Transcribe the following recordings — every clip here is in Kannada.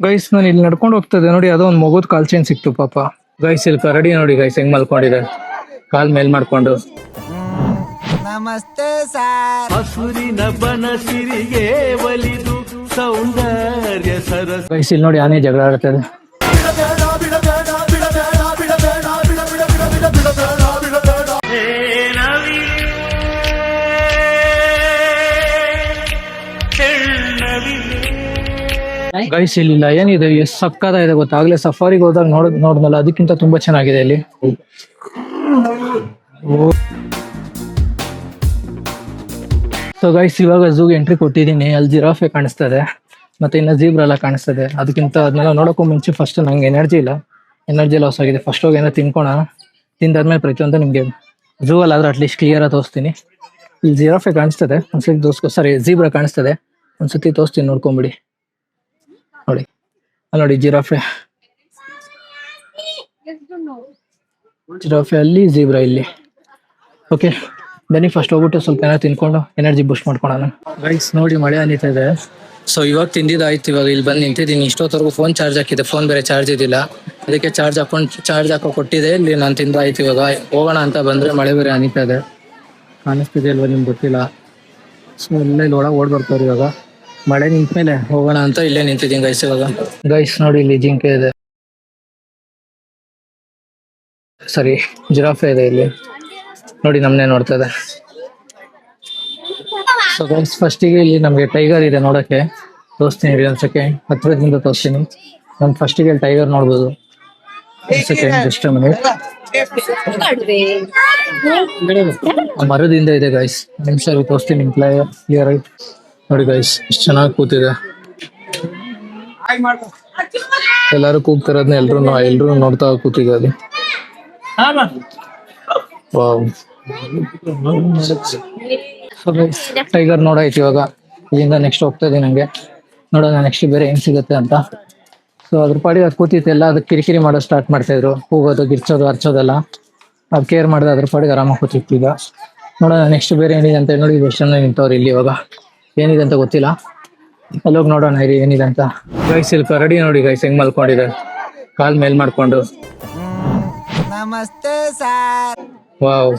ಗೈಸ್ ನಾನು ಇಲ್ಲಿ ನಡ್ಕೊಂಡು ಹೋಗ್ತದೆ ನೋಡಿ, ಅದೋ ಒಂದು ಮಗುದ್ ಕಾಲ್ ಚೈನ್ ಸಿಕ್ತು ಪಾಪ. ಗೈಸ್ ಇಲ್ಲಿ ಕರಡಿ ನೋಡಿ ಗೈಸ್ ಹೆಂಗ್ ಮಲ್ಕೊಂಡಿದೆ, ಕಾಲ್ ಮೇಲ್ ಮಾಡ್ಕೊಂಡು. ನಮಸ್ತೆ ಸರ್. ಹಸುರಿನ ಬನಸಿರಿಗೆ ಒಲಿದು ಸೌಂದರ್ಯ ಸರಸ. ಗೈಸ್ ಇಲ್ಲಿ ನೋಡಿ ಆನೆ ಜಗಳ ಆಡ್ತದೆ. ಗೈಸ್ ಇಲ್ಲಿಲ್ಲ ಏನಿದೆ, ಎಷ್ಟು ಸಕ್ಕತ್ತಾಗಿದೆ ಗೊತ್ತಾಗ್ಲೇ ಸಫಾರಿಗೆ ಹೋದಾಗ ನೋಡ್ದಲ್ಲ, ಅದಕ್ಕಿಂತ ತುಂಬಾ ಚೆನ್ನಾಗಿದೆ ಇಲ್ಲಿ. ಸೊ ಗೈಸ್ ಇವಾಗ ಝೂಗೆ ಎಂಟ್ರಿ ಕೊಟ್ಟಿದ್ದೀನಿ. ಅಲ್ಲಿ ಜಿರಾಫೆ ಕಾಣಿಸ್ತದೆ, ಮತ್ತೆ ಇನ್ನು ಜೀಬ್ರಾ ಎಲ್ಲ ಕಾಣಿಸ್ತದೆ. ಅದನ್ನೆಲ್ಲ ನೋಡೋಕ್ಕೂ ಮುಂಚೆ ಫಸ್ಟ್ ನಂಗೆ ಎನರ್ಜಿ ಲಾಸ್ ಆಗಿದೆ. ಫಸ್ಟ್ ಹೋಗಿ ಏನೋ ತಿನ್ಕೋಣ, ತಿಂದಾದ್ಮೇಲೆ ಪ್ರತಿಯೊಂದು ನಿಮ್ಗೆ ಝೂ ಅಲ್ಲಾದ್ರೆ ಅಟ್ಲೀಸ್ಟ್ ಕ್ಲಿಯರ್ ಆಗಿ ತೋರಿಸ್ತೀನಿ. ಇಲ್ಲಿ ಜಿರಾಫೆ ಕಾಣಿಸ್ತದೆ ಒಂದ್ಸತಿ ಜೀಬ್ರಾ ಕಾಣಿಸ್ತದೆ, ಒಂದ್ಸತಿ ತೋರಿಸ್ತೀನಿ ನೋಡ್ಕೊಂಬಿಡಿ. ನೋಡಿ ಜಿರಾಫೆ ಅಲ್ಲಿ, ಜೀಬ್ರಾ ಇಲ್ಲಿ. ಓಕೆ ಬನ್ನಿ ಫಸ್ಟ್ ಹೋಗ್ಬಿಟ್ಟು ಸ್ವಲ್ಪ ಏನೋ ತಿನ್ಕೊಂಡು ಎನರ್ಜಿ ಬೂಸ್ಟ್ ಮಾಡ್ಕೊಳೋಣ. ಗೈಸ್ ನೋಡಿ ಮಳೆ ಅನ್ನಿತಾ ಇದೆ. ಸೊ ಇವಾಗ ತಿಂದಿದ್ದಾಯ್ತು, ಇವಾಗ ಇಲ್ಲಿ ಬಂದು ನಿಂತಿದ್ದೀನಿ. ಇಷ್ಟೊತ್ತವರೆಗೂ ಫೋನ್ ಚಾರ್ಜ್ ಹಾಕಿದೆ, ಫೋನ್ ಬೇರೆ ಚಾರ್ಜ್ ಇದ್ದಿಲ್ಲ, ಅದಕ್ಕೆ ಚಾರ್ಜ್ ಹಾಕೋ ಕೊಟ್ಟಿದೆ. ಇಲ್ಲಿ ನಾನು ತಿಂದಾಯ್ತು. ಇವಾಗ ಹೋಗೋಣ ಅಂತ ಬಂದ್ರೆ ಮಳೆ ಬೇರೆ ಅನ್ನಿತಾ ಇದೆ, ಕಾಣಿಸ್ತಿದೆ ಅಲ್ವಾ ನಿಮ್ಗೆ ಗೊತ್ತಿಲ್ಲ. ಸೊ ಇಲ್ಲೇ ಒಳಗೆ ಓಡ್ ಬರ್ತಾರೆ. ಇವಾಗ ಮಳೆ ನಿಂತ್ಮೇಲೆ ಹೋಗೋಣ ಅಂತ ಇಲ್ಲೇ ನಿಂತಿದ್ದೀನಿ ಗೈಸ್. ಇವಾಗ ಗೈಸ್ ನೋಡಿ ಇಲ್ಲಿ ಜಿಂಕೆ ಇದೆ, ಸರಿ ಜಿರಾಫೆ ಇದೆ ಇಲ್ಲಿ ನೋಡಿ, ನಮ್ಮನ್ನೇ ನೋಡ್ತಾ ಇದೆ. ಸೊ ಗೈಸ್ ಫಸ್ಟಿಗೆ ಇಲ್ಲಿ ನಮಗೆ ಟೈಗರ್ ಇದೆ ನೋಡೋಕ್ಕೆ, ತೋರಿಸ್ತೀನಿ ಒಂದು ಸೆಕೆಂಡ್, ಹತ್ತಿರದಿಂದ ತೋರಿಸ್ತೀನಿ. ನಾನು ಫಸ್ಟಿಗೆ ಇಲ್ಲಿ ಟೈಗರ್ ನೋಡ್ಬೋದು. Second minute. ಮರದಿಂದ ಇದೆ ಗೈಸ್, ನಿಮಿಷ ತೋರಿಸ್ತೀನಿ ಕ್ಲಿಯರ್ ಆಗಿ ನೋಡಿ ಗೈಸ್. ಎಷ್ಟು ಚೆನ್ನಾಗಿ ಕೂತಿದೆ, ಎಲ್ಲಾರು ಕೂಗ್ತಿರೋದನ್ನ ಎಲ್ರು ನೋಡ್ತಾ ಕೂತಿದೆ ಅದು. ಟೈಗರ್ ನೋಡಾಯ್ತು. ಇವಾಗ ಇಲ್ಲಿಂದ ನೆಕ್ಸ್ಟ್ ಹೋಗ್ತಾ ಇದೆ, ನಂಗೆ ನೋಡೋಣ ನೆಕ್ಸ್ಟ್ ಬೇರೆ ಹೆಂಗ್ ಸಿಗುತ್ತೆ ಅಂತ. ಸೊ ಅದ್ರ ಪಾಡಿಗೆ ಅದು ಕೂತಿತ್ತು, ಎಲ್ಲ ಅದಕ್ಕೆ ಕಿರಿಕಿರಿ ಮಾಡೋದು ಸ್ಟಾರ್ಟ್ ಮಾಡ್ತಾ ಇದ್ರು, ಕೂಗೋದು ಗಿರ್ಚೋದು ಹರ್ಚೋದೆಲ್ಲ. ಅದು ಕೇರ್ ಮಾಡಿದ್ರೆ ಅದ್ರ ಪಾಡಿಗೆ ಆರಾಮಾಗಿ ಕೂತಿತ್ತು. ಈಗ ನೋಡೋಣ ನೆಕ್ಸ್ಟ್ ಬೇರೆ ಏನಿದೆ ಅಂತ ನೋಡಿ. ಎಷ್ಟು ಜನ ನಿಂತವ್ರು ಇಲ್ಲಿ, ಇವಾಗ ಏನಿದೆ ಅಂತ ಗೊತ್ತಿಲ್ಲ, ಅಲ್ಲೋಗಿ ನೋಡೋಣ ಇರಿ ಏನಿದೆ ಅಂತ. ಗೈಸ್ ಇಲ್ಲಿ ಕರಡಿ ನೋಡಿ ಗೈಸ್ ಹೆಂಗ್ ಮಲ್ಕೊಂಡಿದೆ, ಕಾಲ್ ಮೇಲ್ ಮಾಡ್ಕೊಂಡು. ನಮಸ್ತೆ ಸರ್. ವಾವ್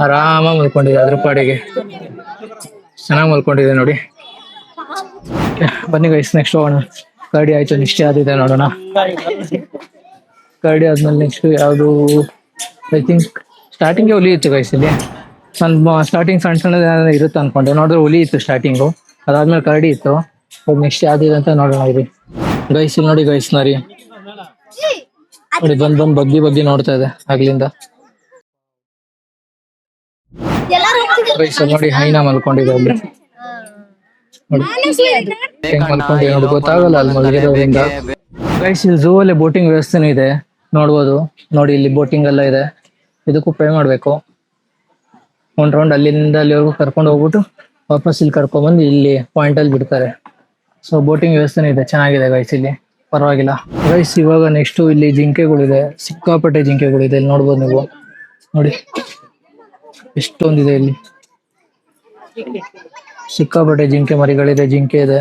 ಆರಾಮಾಗಿ ಮಲ್ಕೊಂಡಿದೆ, ಅದ್ರ ಪಾಡಿಗೆ ಚೆನ್ನಾಗಿ ಮಲ್ಕೊಂಡಿದೆ ನೋಡಿ. ಬನ್ನಿ ಗೈಸ್ ನೆಕ್ಸ್ಟ್ ಹೋಗೋಣ. ಕರಡಿ ಆಯ್ತು, ನೆಕ್ಸ್ಟ್ ಯಾವ್ದಿದೆ ನೋಡೋಣ. ಕರಡಿ ಆದ್ಮೇಲೆ ನೆಕ್ಸ್ಟ್ ಯಾವುದು, ಐ ಥಿಂಕ್ ಸ್ಟಾರ್ಟಿಂಗ್ಗೆ ಹುಲಿ ಇತ್ತು ಗೈಸ್ ಇಲ್ಲಿ. ನಾನು ಸ್ಟಾರ್ಟಿಂಗ್ ಸಣ್ಣ ಇರುತ್ತೆ ಅನ್ಕೊಂಡೆ, ನೋಡಿದ್ರೆ ಹುಲಿ ಇತ್ತು ಸ್ಟಾರ್ಟಿಂಗು, ಅದಾದ್ಮೇಲೆ ಕರಡಿ ಇತ್ತು. ನೆಕ್ಸ್ಟ್ ಯಾವ್ದಿದೆ ಅಂತ ನೋಡೋಣ ಇರಿ. ಗೈಸ್ ಇಲ್ಲಿ ನೋಡಿ ಗೈಸ್ ನರಿ ನೋಡಿ ಬಂದ್ ಬಗ್ಗಿ ನೋಡ್ತಾ ಇದೆ ಆಗ್ಲಿಂದ. ಗೈಸ್ ನೋಡಿ ಹೈನ ಮಲ್ಕೊಂಡಿದೆ ಅಲ್ಲಿ ನೋಡಿ, ಗೊತ್ತಾಗಲ್ಲ ಅಲ್ಲಿ ಮಲಗಿರೋದ್ರಿಂದ. ಗೈಸ್ ಇಲ್ಲಿ ಝೂ ಅಲ್ಲಿ ಬೋಟಿಂಗ್ ವ್ಯವಸ್ಥೆನೂ ಇದೆ, ನೋಡ್ಬೋದು ನೋಡಿ. ಇಲ್ಲಿ ಬೋಟಿಂಗ್ ಎಲ್ಲ ಇದೆ, ಇದಕ್ಕೂ ಪೇ ಮಾಡ್ಬೇಕು. ಒಂದ್ ರೌಂಡ್ ಅಲ್ಲಿಂದ ಅಲ್ಲಿವರೆಗೂ ಕರ್ಕೊಂಡು ಹೋಗ್ಬಿಟ್ಟು ವಾಪಸ್ ಇಲ್ಲಿ ಕರ್ಕೊಂಡ್ಬಂದು ಇಲ್ಲಿ ಪಾಯಿಂಟ್ ಅಲ್ಲಿ ಬಿಡ್ತಾರೆ. ಸೊ ಬೋಟಿಂಗ್ ವ್ಯವಸ್ಥೆನೂ ಇದೆ, ಚೆನ್ನಾಗಿದೆ ಗೈಸ್ ಇಲ್ಲಿ, ಪರವಾಗಿಲ್ಲ. ಗೈಸ್ ಇವಾಗ ನೆಕ್ಸ್ಟ್ ಇಲ್ಲಿ ಜಿಂಕೆಗಳಿದೆ, ಸಿಕ್ಕಾಪಟ್ಟೆ ಜಿಂಕೆಗಳಿದೆ. ಇಲ್ಲಿ ನೋಡ್ಬೋದು ನೀವು, ನೋಡಿ ಎಷ್ಟೊಂದಿದೆ ಇಲ್ಲಿ, ಸಿಕ್ಕಾಪಟ್ಟೆ ಜಿಂಕೆ ಮರಿಗಳಿದೆ, ಜಿಂಕೆ ಇದೆ.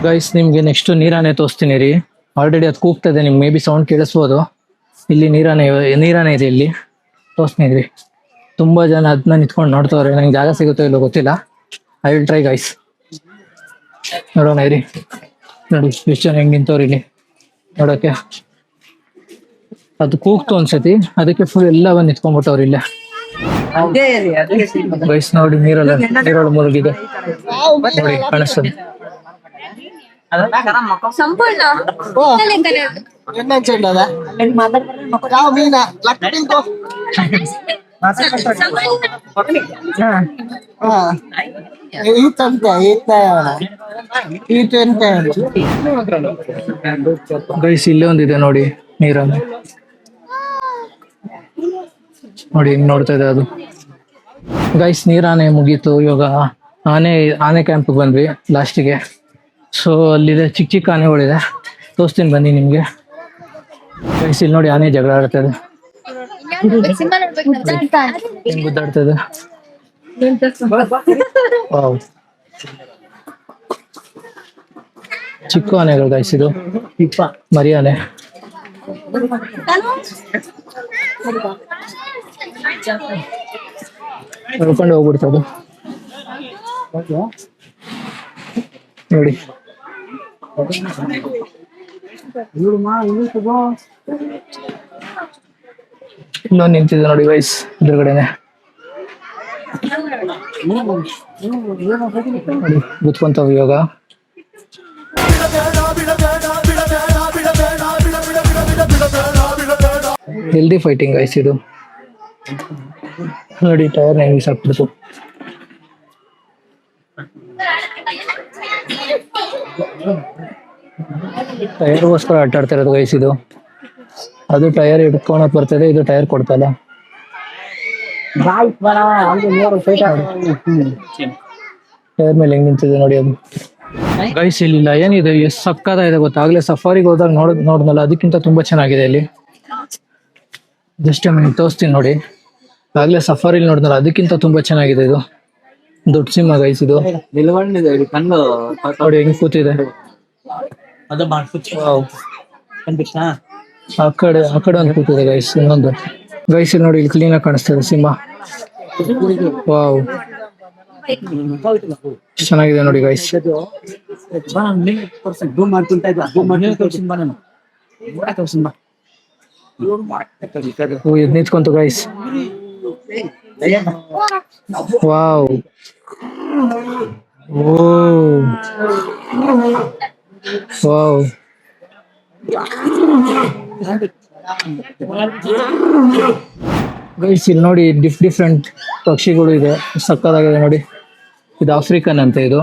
ಗೈಸ್ ನಿಮ್ಗೆ ನೆಕ್ಸ್ಟ್ ನೀರಾನೆ ತೋರಿಸ್ತೀನಿ ರೀ. ಆಲ್ರೆಡಿ ಅದು ಕೂಗ್ತದೆ, ನಿಮ್ಗೆ ಮೇ ಬಿ ಸೌಂಡ್ ಕೇಳಿಸ್ಬೋದು. ಇಲ್ಲಿ ನೀರಾನೆ ಇದೆ, ಇಲ್ಲಿ ತೋರಿಸ್ತೀನಿ ರೀ. ತುಂಬಾ ಜನ ಅದನ್ನ ನಿಂತ್ಕೊಂಡು ನೋಡ್ತವ್ರೆ, ನಂಗೆ ಜಾಗ ಸಿಗುತ್ತೋ ಇಲ್ಲೋ ಗೊತ್ತಿಲ್ಲ. ಐ ವಿಲ್ ಟ್ರೈ ಗೈಸ್, ನೋಡೋಣ ಇರಿ. ನೋಡಿ ಎಷ್ಟು ಜನ ಹೆಂಗ್ ನಿಂತವ್ರು ಇಲ್ಲಿ ನೋಡೋಕೆ. ಅದು ಕೂಗ್ತು ಅನ್ಸತಿ, ಅದಕ್ಕೆ ಫುಲ್ ಎಲ್ಲ ಬಂದು ನಿಂತ್ಕೊಂಡ್ಬಿಟ್ಟವ್ರು ಇಲ್ಲೇ. ಗೈಸ್ ನೋಡಿ ನೀರೊಳಗೆ ಮುಳುಗಿದೆ ನೋಡಿ, ಕಾಣಿಸ್ತದೆ. ಗೈಸ್ ಇಲ್ಲೇ ಒಂದಿದೆ ನೋಡಿ ನೀರನ್ನು, ನೋಡಿ ಹಿಂಗ್ ನೋಡ್ತಾ ಇದೆ ಅದು. ಗೈಸ್ ನೀರಾನೆ ಮುಗೀತು, ಇವಾಗ ಆನೆ ಕ್ಯಾಂಪ್ ಬಂದ್ವಿ ಲಾಸ್ಟಿಗೆ. ಸೊ ಅಲ್ಲಿದೆ ಚಿಕ್ಕ ಚಿಕ್ಕ ಆನೆಗಳಿದೆ, ತೋರಿಸ್ತೀನಿ ಬನ್ನಿ ನಿಮ್ಗೆ. ಗೈಸ್ ಇಲ್ಲಿ ನೋಡಿ ಆನೆ ಜಗಳ ಆಡ್ತದೆ, ಹಿಂಗ್ ಗುದ್ದಾಡ್ತದೆ. ವಾವ್ ಚಿಕ್ಕ ಆನೆಗಳು ಗೈಸ್ ಇದು ಮರಿ ಆನೆ. ಕರ್ಕೊಂಡು ಹೋಗ್ಬಿಡ್ತದು ನೋಡಿ. ಇನ್ನೊಂದು ನಿಂತಿದೆ ನೋಡಿ ಗೈಸ್ ಎದುರುಗಡೆನೆ. ನೋಡಿ ಗುತ್ಕೊಂತಾವ ಇವಾಗ. ಹೆಲ್ದಿ ಫೈಟಿಂಗ್ ಗೈಸ್ ಇದು. ನೋಡಿ ಟೈರ್ ಹೆಂಗ್ ಸಾಕ್ಬಿಡ್ತು. ಟೈರ್ಗೋಸ್ಕರ ಆಟ ಆಡ್ತಾ ಇರೋದು ಗೈಸ್ ಇದು. ಅದು ಟೈರ್ ಹಿಡ್ಕೊಳಕ್ ಬರ್ತದೆ, ಇದು ಟೈರ್ ಕೊಡ್ತಲ್ಲ. ಟೈರ್ ಮೇಲೆ ಹೆಂಗ್ ನಿಂತಿದೆ ನೋಡಿ ಅದು. ಗೈಸ್ ಇಲ್ಲಿ ಲಯನ್ ಇದೆ, ಎಷ್ಟು ಸಕ್ಕತ್ತಾಗಿದೆ ಗೊತ್ತಾಗ್ಲೇ ಸಫಾರಿಗೆ ಹೋದಾಗ ನೋಡ್ದಲ್ಲ, ಅದಕ್ಕಿಂತ ತುಂಬಾ ಚೆನ್ನಾಗಿದೆ ಇಲ್ಲಿ. ಜಸ್ಟ್ ತೋರಿಸ್ತೀನಿ ನೋಡಿ. ಆಗ್ಲೇ ಸಫಾರಿಲಿ ನೋಡಿದ್ನಲ್ಲ, ಅದಕ್ಕಿಂತ ತುಂಬಾ ಚೆನ್ನಾಗಿದೆ ಇದು. ದೊಡ್ಡ ಸಿಂಹ ಗೈಸ್ ಇದು. ನೋಡಿ ಹೆಂಗ್ ಕೂತಿದೆ. ಆ ಕಡೆ ಒಂದು ಕೂತಿದೆ ಗೈಸ್ ಇನ್ನೊಂದು. ಗೈಸ್ ಇಲ್ಲಿ ನೋಡಿ, ಇಲ್ಲಿ ಕ್ಲೀನ್ ಆಗಿ ಕಾಣಿಸ್ತದೆ ಸಿಂಹ. ವಾವ್ ಚೆನ್ನಾಗಿದೆ ನೋಡಿ ಗೈಸ್. ಇದು ನಿಂತ್ಕೊಂತು ಗೈಸ್. ವಾವ್ ವಾವ್ ಗೈಸ್ ಇಲ್ಲಿ ನೋಡಿ ಡಿಫ್ರೆಂಟ್ ಪಕ್ಷಿಗಳು ಇದೆ, ಸಕ್ಕತ್ತಾಗಿದೆ ನೋಡಿ. ಇದು ಆಫ್ರಿಕನ್ ಅಂತ ಇದು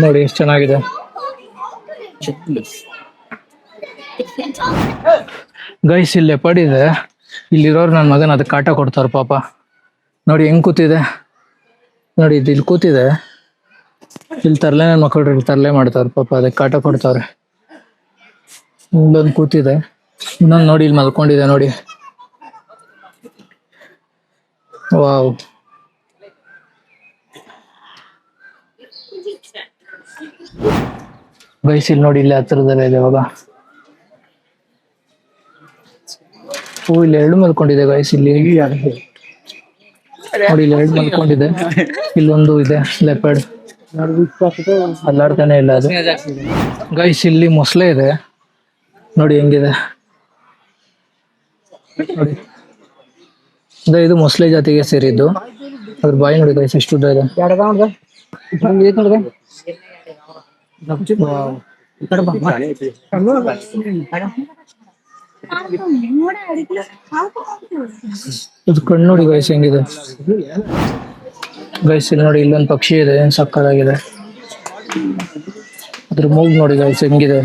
ನೋಡಿ ಎಷ್ಟು ಚೆನ್ನಾಗಿದೆ. ಗೈಸ್ ಇಲ್ಲಿ ಲೆಪರ್ಡ್ ಇದೆ. ಇಲ್ಲಿರೋರು ನನ್ನ ಮಗನ ಅದಕ್ಕೆ ಕಾಟ ಕೊಡ್ತಾರ ಪಾಪ. ನೋಡಿ ಹೆಂಗ್ ಕೂತಿದೆ ನೋಡಿ, ಇದು ಇಲ್ಲಿ ಕೂತಿದೆ. ಇಲ್ಲಿ ತರ್ಲೆ ನನ್ನ ಮಕ್ಕಳು ಇಲ್ಲಿ ತರ್ಲೆ ಮಾಡ್ತಾವ್ರ ಪಾಪ, ಅದಕ್ಕೆ ಕಾಟ ಕೊಡ್ತಾವ್ರೆ. ಇಲ್ಲೊಂದು ಕೂತಿದೆ, ಇನ್ನೊಂದು ನೋಡಿ ಇಲ್ಲಿ ಮಲ್ಕೊಂಡಿದೆ ನೋಡಿ. ವಾವ್ ಗೈಸ್ ಇಲ್ಲಿ ನೋಡಿ, ಇಲ್ಲಿ ಹತ್ರದಲ್ಲೇ ಇದೆ ಇವಾಗ. ಇಲ್ಲಿ ಎರಡು ಮಲ್ಕೊಂಡಿದೆ ಗೈಸ್. ಇಲ್ಲಿ ನೋಡಿ, ಇಲ್ಲಿ ಎರಡು ಮಲ್ಕೊಂಡಿದೆ. ಇಲ್ಲೊಂದು ಇದೆ ಲೆಪರ್ಡ್, ಅಲ್ಲಾಡ್ತಾನೆ ಇಲ್ಲ ಅದು. ಗೈಸ್ ಇಲ್ಲಿ ಮೊಸಳೆ ಇದೆ ನೋಡಿ ಹೆಂಗಿದೆ ನೋಡಿ. ಇದು ಮೊಸಳೆ ಜಾತಿಗೆ ಸೇರಿದ್ದು. ಅದ್ರ ಬಾಯಿ ನೋಡಿ ಗೈಸ್ ಎಷ್ಟು ಉದ್ದ ಇದೆ. ಇದು ಕಣ್ಣು ನೋಡಿ ಗೈಸ್ ಹೆಂಗಿದೆ. ಗೈಸ್ ಇಲ್ಲಿ ನೋಡಿ, ಇಲ್ಲೊಂದು ಪಕ್ಷಿ ಇದೆ, ಏನ್ ಸಕ್ಕತ್ತಾಗಿದೆ. ಅದ್ರ ಮೂಗು ನೋಡಿ ಗೈಸ್ ಹೆಂಗಿದೆ.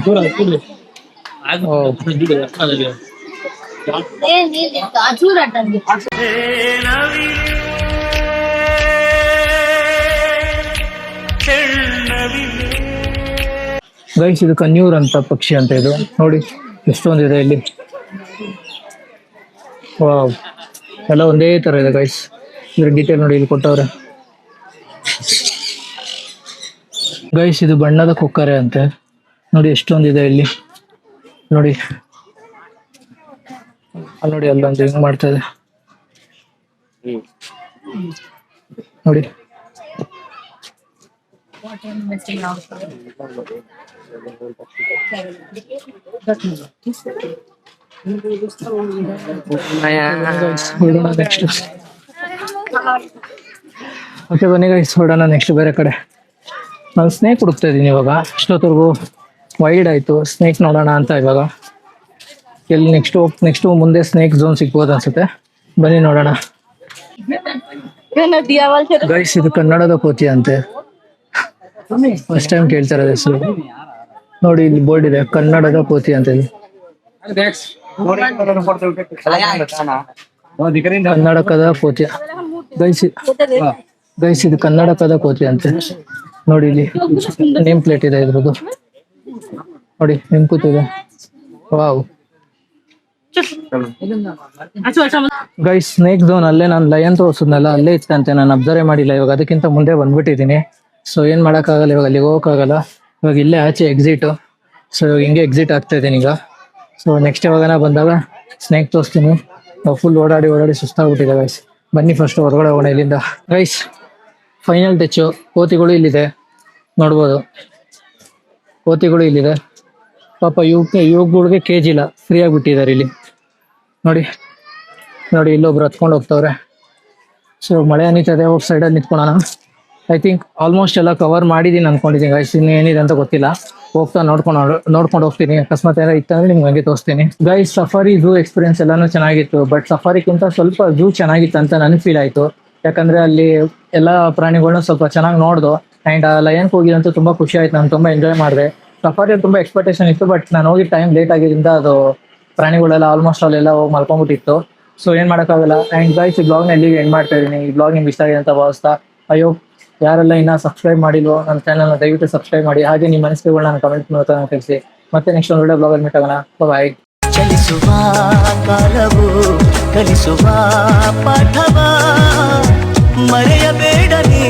ಗೈಸ್ ಇದು ಕನ್ಯೂರ್ ಅಂತ ಪಕ್ಷಿ ಅಂತ ಇದು ನೋಡಿ ಎಷ್ಟೊಂದಿದೆ ಇಲ್ಲಿ. ವಾವ್ ಎಲ್ಲ ಒಂದೇ ತರ ಇದೆ ಗೈಸ್. ಇದ್ರ ಡೀಟೇಲ್ ನೋಡಿ ಇಲ್ಲಿ ಕೊಟ್ಟವ್ರೆ. ಗೈಸ್ ಇದು ಬಣ್ಣದ ಕೊಕ್ಕರೆ ಅಂತೆ ನೋಡಿ, ಎಷ್ಟೊಂದಿದೆ ಇಲ್ಲಿ ನೋಡಿ. ಅಲ್ಲಿ ನೋಡಿ, ಅಲ್ಲೊಂದು ಹೆಂಗ್ ಮಾಡ್ತಾ ಇದೆ ನೋಡಿ. ಓಕೆ ಬನ್ನಿ ಗೈಸ್ ಹೊರಡೋಣ ನೆಕ್ಸ್ಟ್ ಬೇರೆ ಕಡೆ. ನಾನು ಸ್ನೇಕ್ ಹುಡುಕ್ತಾ ಇದ್ದೀನಿ ಇವಾಗ. ಇಷ್ಟೊತ್ತವರೆಗೂ ವೈಡ್ ಆಯ್ತು, ಸ್ನೇಕ್ ನೋಡೋಣ ಅಂತ ಇವಾಗ. ಎಲ್ಲಿ ನೆಕ್ಸ್ಟ್ ಮುಂದೆ ಸ್ನೇಕ್ ಝೋನ್ ಸಿಗ್ಬೋದು ಅನ್ಸುತ್ತೆ. ಬನ್ನಿ ನೋಡೋಣ. ಗೈಸ್ ಇದು ಕನ್ನಡದ ಕೋತಿ ಅಂತೆ, ಫಸ್ಟ್ ಟೈಮ್ ಕೇಳ್ತಾ ಇರೋದು ಹೆಸರು. ನೋಡಿ ಇಲ್ಲಿ ಬೋರ್ಡ್ ಇದೆ, ಕನ್ನಡದ ಕೋತಿ ಅಂತ ಇದೆ. ಕನ್ನಡಕದ ಕೋತಿ ಗೈಸ್ ಇದು ಕನ್ನಡಕದ ಕೋತಿ ಅಂತೆ. ನೋಡಿ ಇಲ್ಲಿ ನೇಮ್ ಪ್ಲೇಟ್ ಇದೆ ಇದ್ರದ್ದು ನೋಡಿ ಹೆಂಗ್ ಕೂತಿದೆ. ವಾವ್ ಗೈಸ್ ಸ್ನೇಕ್ ಝೋನ್ ಅಲ್ಲೇ ನಾನು ಲಯನ್ ತೋರಿಸಿದ್ನಲ್ಲ, ಅಲ್ಲೇ ಇತ್ತಂತೆ. ನಾನು ಅಬ್ಸರ್ವ್ ಮಾಡಿಲ್ಲ ಇವಾಗ, ಅದಕ್ಕಿಂತ ಮುಂದೆ ಬಂದ್ಬಿಟ್ಟಿದ್ದೀನಿ. ಸೊ ಏನು ಮಾಡೋಕ್ಕಾಗಲ್ಲ, ಇವಾಗ ಅಲ್ಲಿಗೆ ಹೋಗೋಕ್ಕಾಗಲ್ಲ. ಇವಾಗ ಇಲ್ಲೇ ಆಚೆ ಎಕ್ಸಿಟು. ಸೊ ಇವಾಗ ಹಿಂಗೆ ಎಕ್ಸಿಟ್ ಆಗ್ತಾ ಇದ್ದೀನಿ ಈಗ. ಸೊ ನೆಕ್ಸ್ಟ್ ಯಾವಾಗ ಬಂದಾಗ ಸ್ನೇಕ್ ತೋರಿಸ್ತೀನಿ. ಫುಲ್ ಓಡಾಡಿ ಸುಸ್ತಾಗ್ಬಿಟ್ಟಿದೆ ಗೈಸ್. ಬನ್ನಿ ಫಸ್ಟ್ ಹೊರಗಡೆ ಹೋಗೋಣ ಇಲ್ಲಿಂದ. Guys final touch. ಕೋತಿಗಳು ಇಲ್ಲಿದೆ ನೋಡ್ಬೋದು, ಕೋತಿಗಳು ಇಲ್ಲಿದೆ. ಪಾಪ ಇವುಗಳಿಗೆ ಕೇಜ್ ಇಲ್ಲ, ಫ್ರೀ ಆಗಿಬಿಟ್ಟಿದ್ದಾರೆ ಇಲ್ಲಿ. ನೋಡಿ ಇಲ್ಲೊಬ್ರು ಹತ್ಕೊಂಡು ಹೋಗ್ತವ್ರೆ. ಸೊ ಮಳೆ ಹನಿತದೆ, ಹೋಗಿ ಸೈಡಲ್ಲಿ ನಿಂತ್ಕೊಳ್ಳೋಣ. ಐ ಥಿಂಕ್ ಆಲ್ಮೋಸ್ಟ್ ಎಲ್ಲ ಕವರ್ ಮಾಡಿದ್ದೀನಿ ಅನ್ಕೊಂಡಿದ್ದೀನಿ ಗೈಸ್. ಇನ್ನು ಏನಿದೆ ಅಂತ ಗೊತ್ತಿಲ್ಲ, ಹೋಗ್ತಾ ನೋಡ್ಕೊಂಡು ಹೋಗ್ತೀನಿ. ಅಕಸ್ಮಾತ್ ಏನಾರ ಇತ್ತಂದ್ರೆ ನಿಮ್ಗೆ ಹಂಗೆ ತೋರಿಸ್ತೀನಿ ಗೈಸ್. ಸಫಾರಿ ಝೂ ಎಕ್ಸ್ಪೀರಿಯನ್ಸ್ ಎಲ್ಲಾನು ಚೆನ್ನಾಗಿತ್ತು, ಬಟ್ ಸಫಾರಿಗಿಂತ ಸ್ವಲ್ಪ ಝೂ ಚೆನ್ನಾಗಿತ್ತು ಅಂತ ನನಗೆ ಫೀಲ್ ಆಯಿತು. ಯಾಕಂದರೆ ಅಲ್ಲಿ ಎಲ್ಲ ಪ್ರಾಣಿಗಳನ್ನ ಸ್ವಲ್ಪ ಚೆನ್ನಾಗಿ ನೋಡ್ದು. ಆ್ಯಂಡ್ ಲಯನ್ಗೆ ಹೋಗಿದಂತೂ ತುಂಬ ಖುಷಿ ಆಯ್ತು, ನಾನು ತುಂಬ ಎಂಜಾಯ್ ಮಾಡಿದೆ. ಸಫಾರಿಯಲ್ಲಿ ತುಂಬ ಎಕ್ಸ್ಪೆಕ್ಟೇಷನ್ ಇತ್ತು, ಬಟ್ ನಾನು ಹೋಗಿ ಟೈಮ್ ಲೇಟ್ ಆಗಿದ್ದರಿಂದ ಅದು ಪ್ರಾಣಿಗಳೆಲ್ಲ ಆಲ್ಮೋಸ್ಟ್ ಅಲ್ಲೆಲ್ಲ ಹೋಗಿ ಮಲ್ಕೊಂಡ್ಬಿಟ್ಟಿತ್ತು. ಸೊ ಏನು ಮಾಡೋಕ್ಕಾಗಲ್ಲ. ಆ್ಯಂಡ್ ಗೈಸ್ ಈ ಬ್ಲಾಗ್ನ ಎಲ್ಲಿಗೆ ಎಂಡ್ ಮಾಡ್ತಾ ಇದ್ದೀನಿ. ಈ ಬ್ಲಾಗ್ ನಿಮ್ಗೆ ಇಷ್ಟ ಆಗಿದೆ ಅಂತ ಭಾವಿಸ್ತಾ, ಅಯ್ಯೋ ಯಾರೆಲ್ಲ ಇನ್ನೂ ಸಬ್ಸ್ಕ್ರೈಬ್ ಮಾಡಿಲ್ವೋ ನನ್ನ ಚಾನಲ್ನ ದಯವಿಟ್ಟು ಸಬ್ಸ್ಕ್ರೈಬ್ ಮಾಡಿ. ಹಾಗೆ ನಿಮ್ಮ ಅನಿಸಿಕೆಗಳನ್ನ ನಾನು ಕಮೆಂಟ್ ಮೂಲಕ ತಿಳಿಸಿ. ಮತ್ತೆ ನೆಕ್ಸ್ಟ್ ಒಂದು ಒಳ್ಳೆ ಬ್ಲಾಗಲ್ಲಿ ಮೀಟ್ ಆಗೋಣ. ಬಾಯ್. ಚಲಿಸುವ ಕಾಲವು ಕಲಿಸುವ ಪಾಠವ ಮರೆಯಬೇಡ ನೀ.